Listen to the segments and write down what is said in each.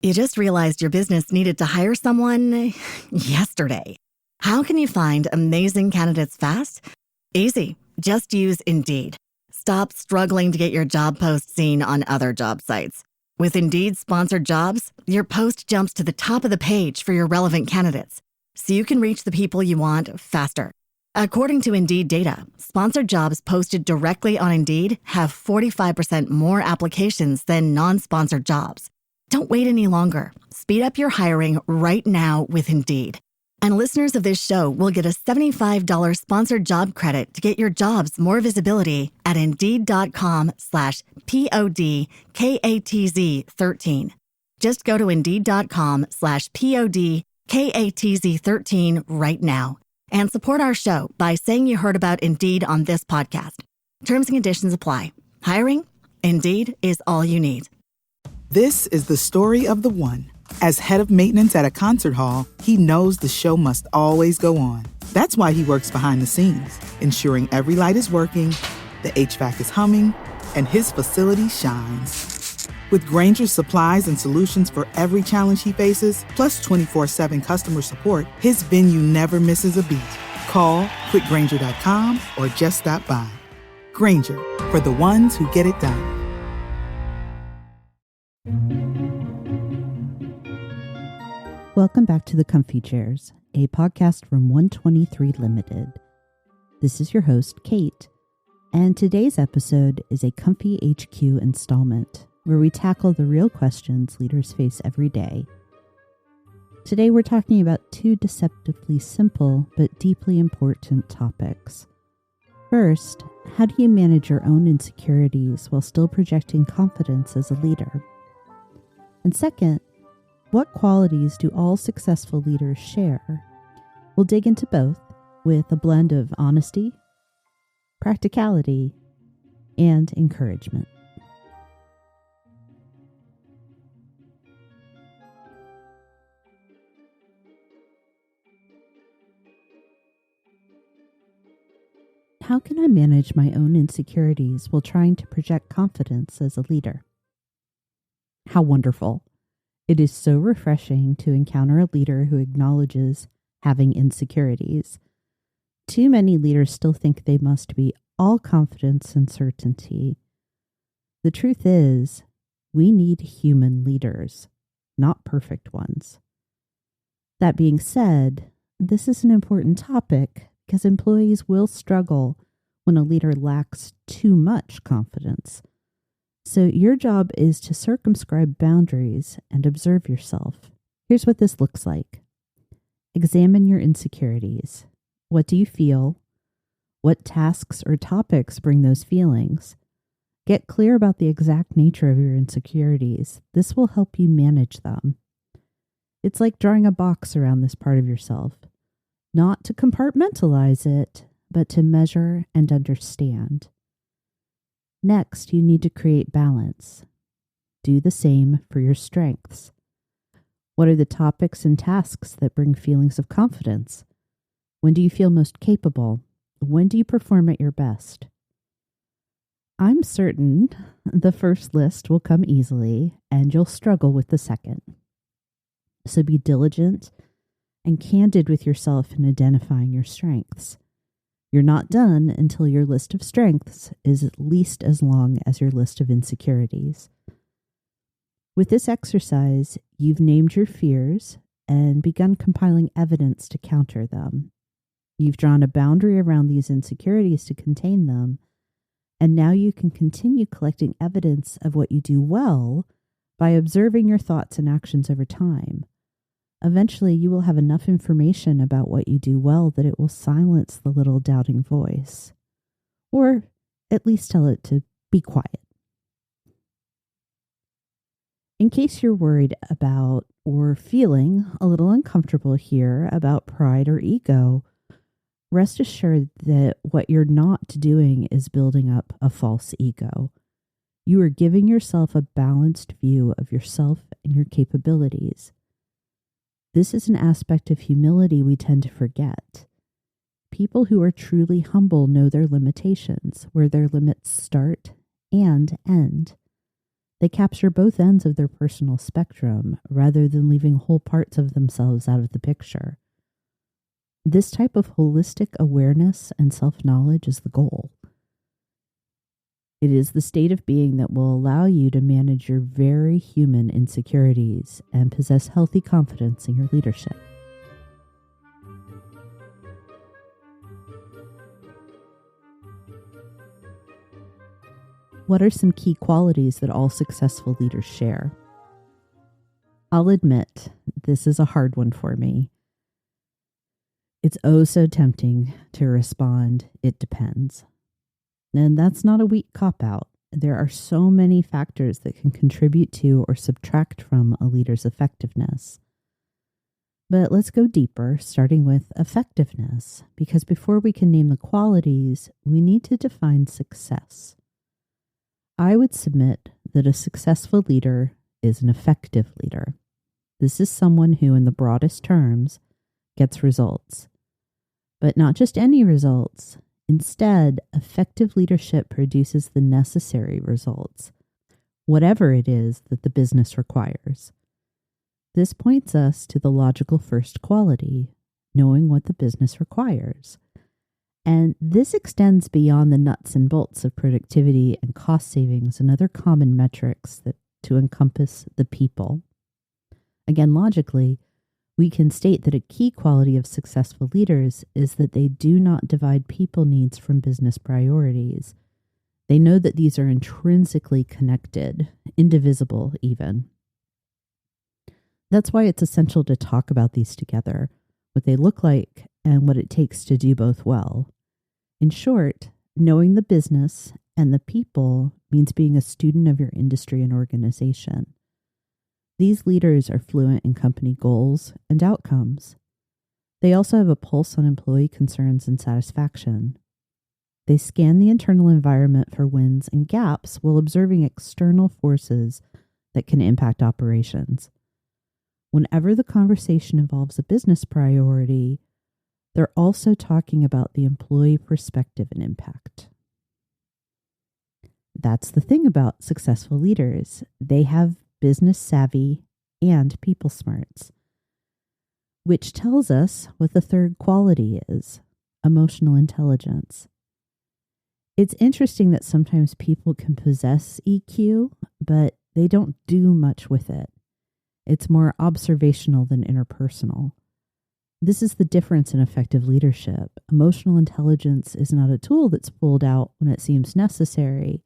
You just realized your business needed to hire someone yesterday. How can you find amazing candidates fast? Easy. Just use Indeed. Stop struggling to get your job post seen on other job sites. With Indeed sponsored jobs, your post jumps to the top of the page for your relevant candidates, so you can reach the people you want faster. According to Indeed data, sponsored jobs posted directly on Indeed have 45% more applications than non-sponsored jobs. Don't wait any longer. Speed up your hiring right now with Indeed. And listeners of this show will get a $75 sponsored job credit to get your jobs more visibility at Indeed.com/PODKATZ13. Just go to Indeed.com/PODKATZ13 right now and support our show by saying you heard about Indeed on this podcast. Terms and conditions apply. Hiring? Indeed is all you need. This is the story of the one. As head of maintenance at a concert hall, he knows the show must always go on. That's why he works behind the scenes, ensuring every light is working, the HVAC is humming, and his facility shines. With Grainger's supplies and solutions for every challenge he faces, plus 24/7 customer support, his venue never misses a beat. Call quickgrainger.com or just stop by. Grainger, for the ones who get it done. Welcome back to the Comfy Chairs, a podcast from 123 Limited. This is your host, Kate, and today's episode is a comfyHQ installment where we tackle the real questions leaders face every day. Today we're talking about two deceptively simple but deeply important topics. First, how do you manage your own insecurities while still projecting confidence as a leader? And second, what qualities do all successful leaders share? We'll dig into both with a blend of honesty, practicality, and encouragement. How can I manage my own insecurities while trying to project confidence as a leader? How wonderful. It is so refreshing to encounter a leader who acknowledges having insecurities. Too many leaders still think they must be all confidence and certainty. The truth is, we need human leaders, not perfect ones. That being said, this is an important topic because employees will struggle when a leader lacks too much confidence. So your job is to circumscribe boundaries and observe yourself. Here's what this looks like. Examine your insecurities. What do you feel? What tasks or topics bring those feelings? Get clear about the exact nature of your insecurities. This will help you manage them. It's like drawing a box around this part of yourself. Not to compartmentalize it, but to measure and understand. Next, you need to create balance. Do the same for your strengths. What are the topics and tasks that bring feelings of confidence? When do you feel most capable? When do you perform at your best? I'm certain the first list will come easily and you'll struggle with the second. So be diligent and candid with yourself in identifying your strengths. You're not done until your list of strengths is at least as long as your list of insecurities. With this exercise, you've named your fears and begun compiling evidence to counter them. You've drawn a boundary around these insecurities to contain them, and now you can continue collecting evidence of what you do well by observing your thoughts and actions over time. Eventually, you will have enough information about what you do well that it will silence the little doubting voice, or at least tell it to be quiet. In case you're worried about or feeling a little uncomfortable here about pride or ego, rest assured that what you're not doing is building up a false ego. You are giving yourself a balanced view of yourself and your capabilities. This is an aspect of humility we tend to forget. People who are truly humble know their limitations, where their limits start and end. They capture both ends of their personal spectrum rather than leaving whole parts of themselves out of the picture. This type of holistic awareness and self-knowledge is the goal. It is the state of being that will allow you to manage your very human insecurities and possess healthy confidence in your leadership. What are some key qualities that all successful leaders share? I'll admit, this is a hard one for me. It's oh so tempting to respond, "It depends." And that's not a weak cop-out. There are so many factors that can contribute to or subtract from a leader's effectiveness. But let's go deeper, starting with effectiveness, because before we can name the qualities, we need to define success. I would submit that a successful leader is an effective leader. This is someone who, in the broadest terms, gets results. But not just any results. Instead, effective leadership produces the necessary results, whatever it is that the business requires. This points us to the logical first quality, knowing what the business requires. And this extends beyond the nuts and bolts of productivity and cost savings and other common metrics to encompass the people. Again, logically, we can state that a key quality of successful leaders is that they do not divide people needs from business priorities. They know that these are intrinsically connected, indivisible even. That's why it's essential to talk about these together, what they look like and what it takes to do both well. In short, knowing the business and the people means being a student of your industry and organization. These leaders are fluent in company goals and outcomes. They also have a pulse on employee concerns and satisfaction. They scan the internal environment for wins and gaps while observing external forces that can impact operations. Whenever the conversation involves a business priority, they're also talking about the employee perspective and impact. That's the thing about successful leaders. They have business savvy and people smarts, which tells us what the third quality is: emotional intelligence. It's interesting that sometimes people can possess EQ, but they don't do much with it. It's more observational than interpersonal. This is the difference in effective leadership. Emotional intelligence is not a tool that's pulled out when it seems necessary.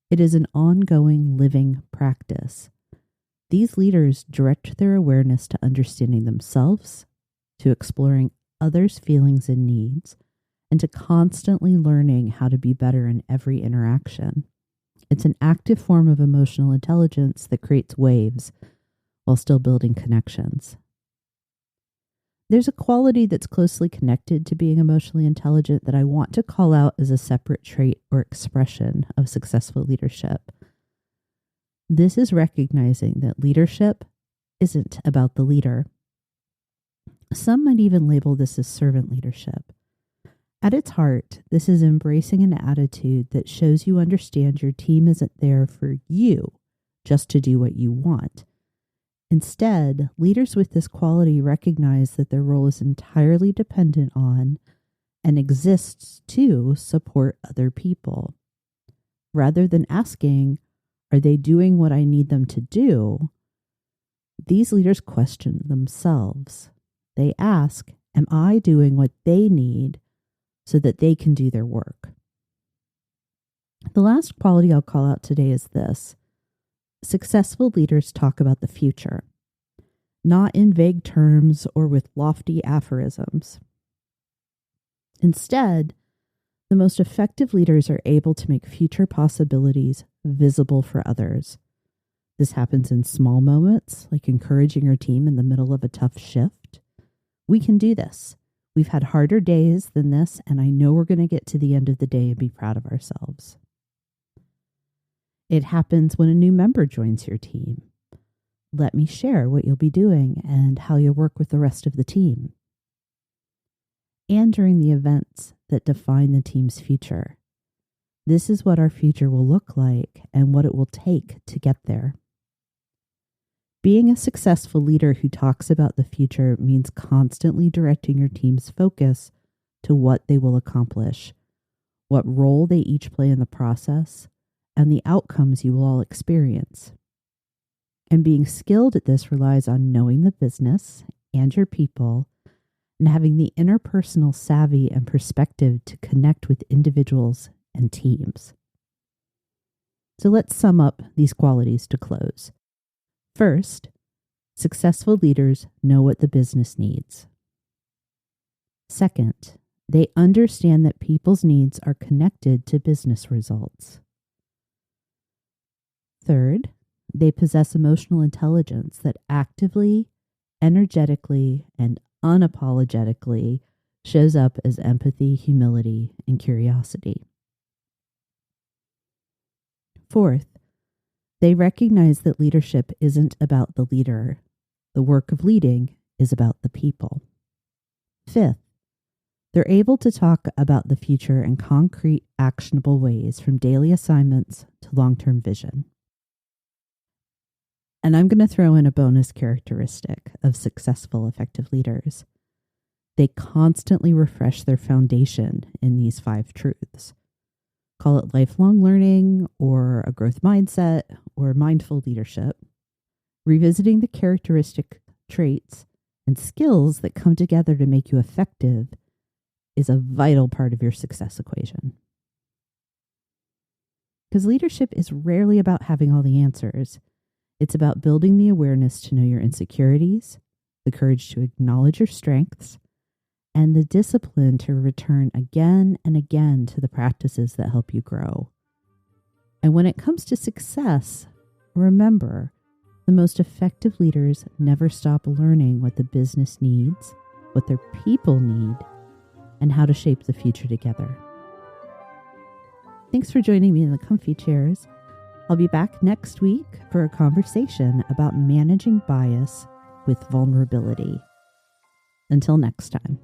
It is an ongoing living practice. These leaders direct their awareness to understanding themselves, to exploring others' feelings and needs, and to constantly learning how to be better in every interaction. It's an active form of emotional intelligence that creates waves while still building connections. There's a quality that's closely connected to being emotionally intelligent that I want to call out as a separate trait or expression of successful leadership. This is recognizing that leadership isn't about the leader. Some might even label this as servant leadership. At its heart, this is embracing an attitude that shows you understand your team isn't there for you just to do what you want. Instead, leaders with this quality recognize that their role is entirely dependent on and exists to support other people. Rather than asking, "Are they doing what I need them to do?" these leaders question themselves. They ask, "Am I doing what they need so that they can do their work?" The last quality I'll call out today is this: successful leaders talk about the future, not in vague terms or with lofty aphorisms. Instead, the most effective leaders are able to make future possibilities visible for others. This happens in small moments, like encouraging your team in the middle of a tough shift. "We can do this. We've had harder days than this, and I know we're going to get to the end of the day and be proud of ourselves." It happens when a new member joins your team. "Let me share what you'll be doing and how you'll work with the rest of the team." And during the events that define the team's future. This is what our future will look like and what it will take to get there. Being a successful leader who talks about the future means constantly directing your team's focus to what they will accomplish, what role they each play in the process, and the outcomes you will all experience. And being skilled at this relies on knowing the business and your people and having the interpersonal savvy and perspective to connect with individuals and teams. So let's sum up these qualities to close. First, successful leaders know what the business needs. Second, they understand that people's needs are connected to business results. Third, they possess emotional intelligence that actively, energetically, and unapologetically shows up as empathy, humility, and curiosity. Fourth, they recognize that leadership isn't about the leader. The work of leading is about the people. Fifth, they're able to talk about the future in concrete, actionable ways, from daily assignments to long-term vision. And I'm going to throw in a bonus characteristic of successful, effective leaders. They constantly refresh their foundation in these 5 truths. Call it lifelong learning, or a growth mindset, or mindful leadership. Revisiting the characteristic traits and skills that come together to make you effective is a vital part of your success equation. Because leadership is rarely about having all the answers. It's about building the awareness to know your insecurities, the courage to acknowledge your strengths, and the discipline to return again and again to the practices that help you grow. And when it comes to success, remember, the most effective leaders never stop learning what the business needs, what their people need, and how to shape the future together. Thanks for joining me in the comfy chairs. I'll be back next week for a conversation about managing bias with vulnerability. Until next time.